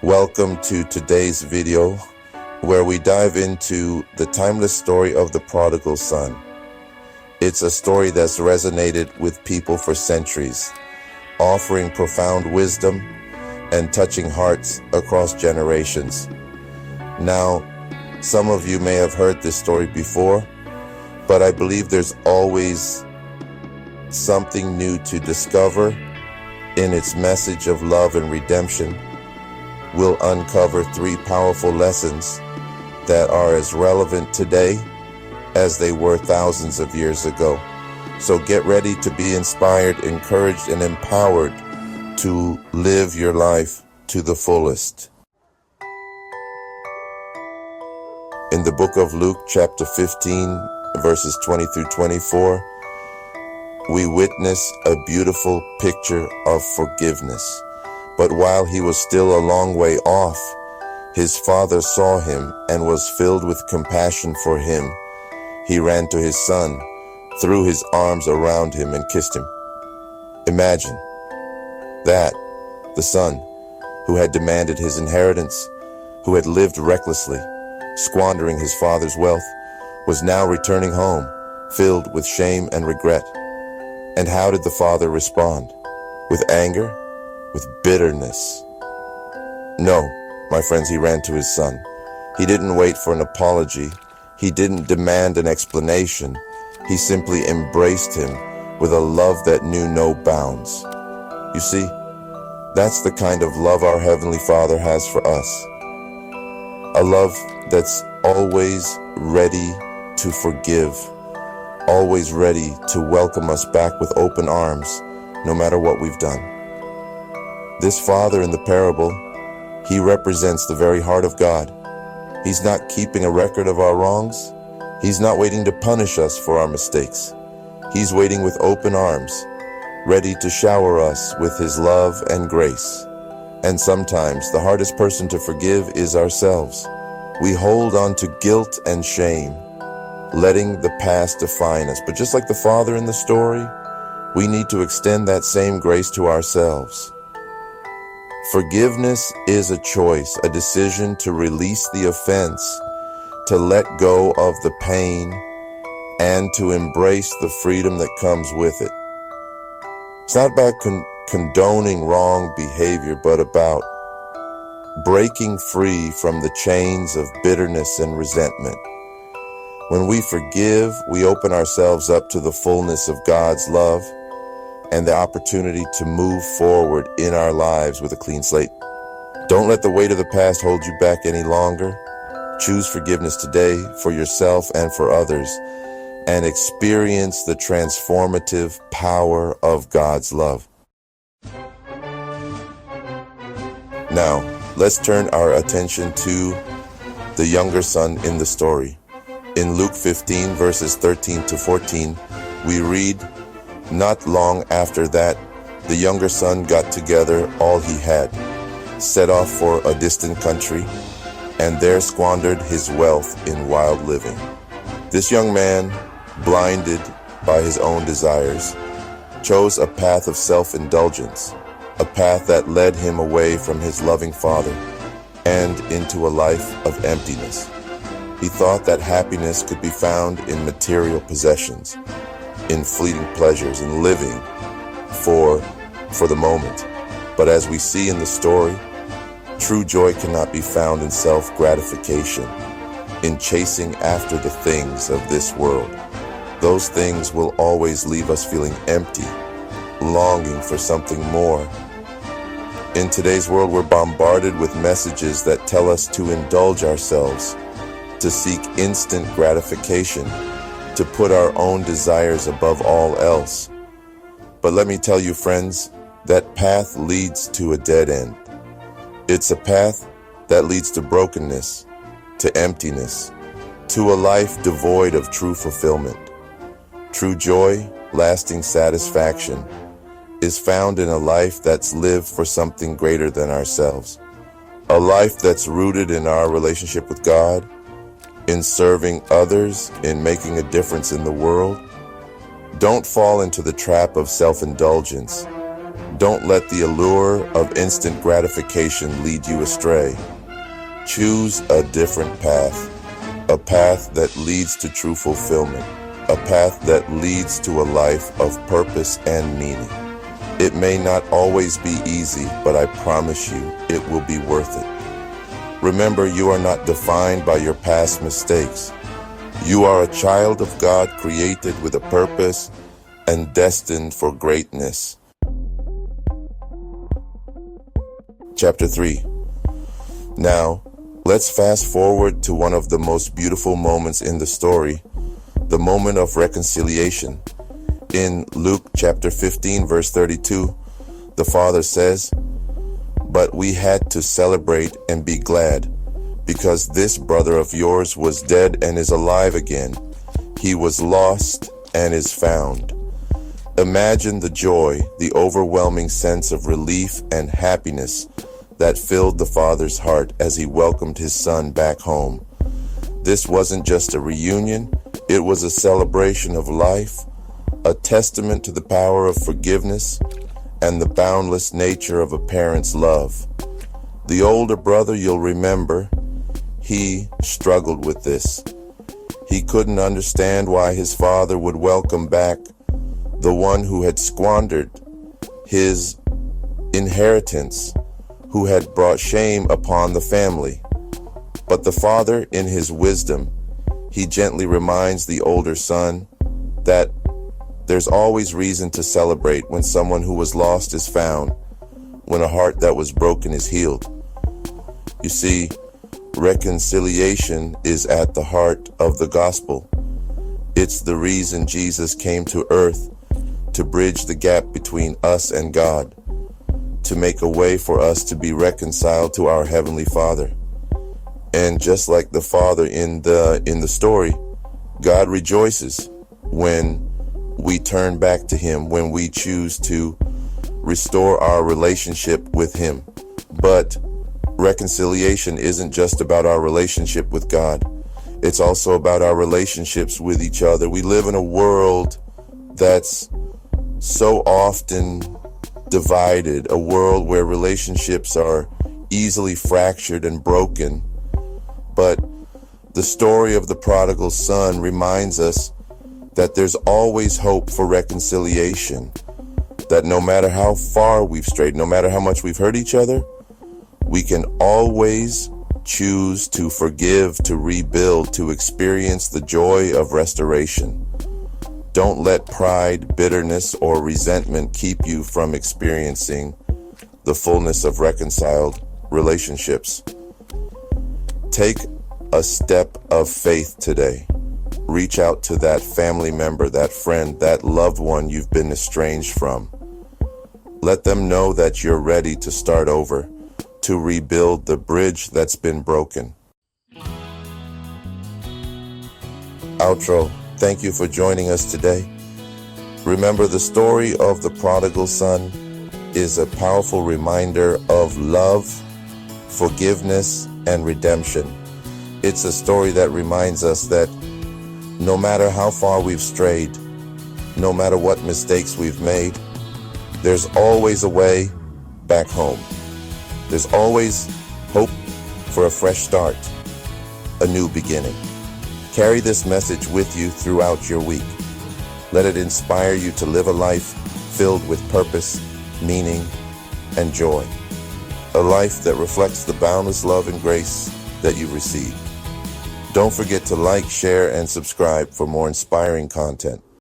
Welcome to today's video where we dive into the timeless story of the prodigal son. It's a story that's resonated with people for centuries, offering profound wisdom and touching hearts across generations. Now, some of you may have heard this story before, but I believe there's always something new to discover in its message of love and redemption. We'll uncover 3 powerful lessons that are as relevant today as they were thousands of years ago. So get ready to be inspired, encouraged, and empowered to live your life to the fullest. In the book of Luke, chapter 15, verses 20 through 24, we witness a beautiful picture of forgiveness. But while he was still a long way off, his father saw him and was filled with compassion for him. He ran to his son, threw his arms around him, and kissed him. Imagine that the son who had demanded his inheritance, who had lived recklessly, squandering his father's wealth, was now returning home, filled with shame and regret. And how did the father respond? With anger? With bitterness? No, my friends, he ran to his son. He didn't wait for an apology. He didn't demand an explanation. He simply embraced him with a love that knew no bounds. You see, that's the kind of love our Heavenly Father has for us. A love that's always ready to forgive, always ready to welcome us back with open arms, no matter what we've done. This father in the parable, he represents the very heart of God. He's not keeping a record of our wrongs. He's not waiting to punish us for our mistakes. He's waiting with open arms, ready to shower us with his love and grace. And sometimes the hardest person to forgive is ourselves. We hold on to guilt and shame, letting the past define us. But just like the father in the story, we need to extend that same grace to ourselves. Forgiveness is a choice, a decision to release the offense, to let go of the pain, and to embrace the freedom that comes with it. It's not about condoning wrong behavior, but about breaking free from the chains of bitterness and resentment. When we forgive, we open ourselves up to the fullness of God's love and the opportunity to move forward in our lives with a clean slate. Don't let the weight of the past hold you back any longer. Choose forgiveness today for yourself and for others, and experience the transformative power of God's love. Now, let's turn our attention to the younger son in the story. In Luke 15, verses 13 to 14, we read, "Not long after that, the younger son got together all he had, set off for a distant country, and there squandered his wealth in wild living." This young man, blinded by his own desires, chose a path of self-indulgence, a path that led him away from his loving father and into a life of emptiness. He thought that happiness could be found in material possessions, in fleeting pleasures, and living for the moment. But as we see in the story, true joy cannot be found in self-gratification, in chasing after the things of this world. Those things will always leave us feeling empty, longing for something more. In today's world, we're bombarded with messages that tell us to indulge ourselves, to seek instant gratification, to put our own desires above all else. But let me tell you, friends, that path leads to a dead end. It's a path that leads to brokenness, to emptiness, to a life devoid of true fulfillment. True joy, lasting satisfaction, is found in a life that's lived for something greater than ourselves. A life that's rooted in our relationship with God, in serving others, in making a difference in the world. Don't fall into the trap of self-indulgence. Don't let the allure of instant gratification lead you astray. Choose a different path, a path that leads to true fulfillment, a path that leads to a life of purpose and meaning. It may not always be easy, but I promise you it will be worth it. Remember, you are not defined by your past mistakes. You are a child of God, created with a purpose and destined for greatness. Chapter 3. Now, let's fast forward to one of the most beautiful moments in the story, the moment of reconciliation. In Luke chapter 15, verse 32, the Father says, "But we had to celebrate and be glad, because this brother of yours was dead and is alive again. He was lost and is found." Imagine the joy, the overwhelming sense of relief and happiness that filled the Father's heart as he welcomed his son back home. This wasn't just a reunion, it was a celebration of life, a testament to the power of forgiveness and the boundless nature of a parent's love. The older brother, you'll remember, he struggled with this. He couldn't understand why his father would welcome back the one who had squandered his inheritance, who had brought shame upon the family. But the father, in his wisdom, he gently reminds the older son that there's always reason to celebrate when someone who was lost is found, when a heart that was broken is healed. You see, reconciliation is at the heart of the gospel. It's the reason Jesus came to earth, to bridge the gap between us and God, to make a way for us to be reconciled to our Heavenly Father. And just like the Father in the story, God rejoices when we turn back to Him, when we choose to restore our relationship with Him. But reconciliation isn't just about our relationship with God. It's also about our relationships with each other. We live in a world that's so often divided, a world where relationships are easily fractured and broken. But the story of the prodigal son reminds us that there's always hope for reconciliation, that no matter how far we've strayed, no matter how much we've hurt each other, we can always choose to forgive, to rebuild, to experience the joy of restoration. Don't let pride, bitterness, or resentment keep you from experiencing the fullness of reconciled relationships. Take a step of faith today. Reach out to that family member, that friend, that loved one you've been estranged from. Let them know that you're ready to start over, to rebuild the bridge that's been broken. Outro. Thank you for joining us today. Remember, the story of the prodigal son is a powerful reminder of love, forgiveness, and redemption. It's a story that reminds us that no matter how far we've strayed, no matter what mistakes we've made, there's always a way back home. There's always hope for a fresh start, a new beginning. Carry this message with you throughout your week. Let it inspire you to live a life filled with purpose, meaning, and joy. A life that reflects the boundless love and grace that you've received. Don't forget to like, share, and subscribe for more inspiring content.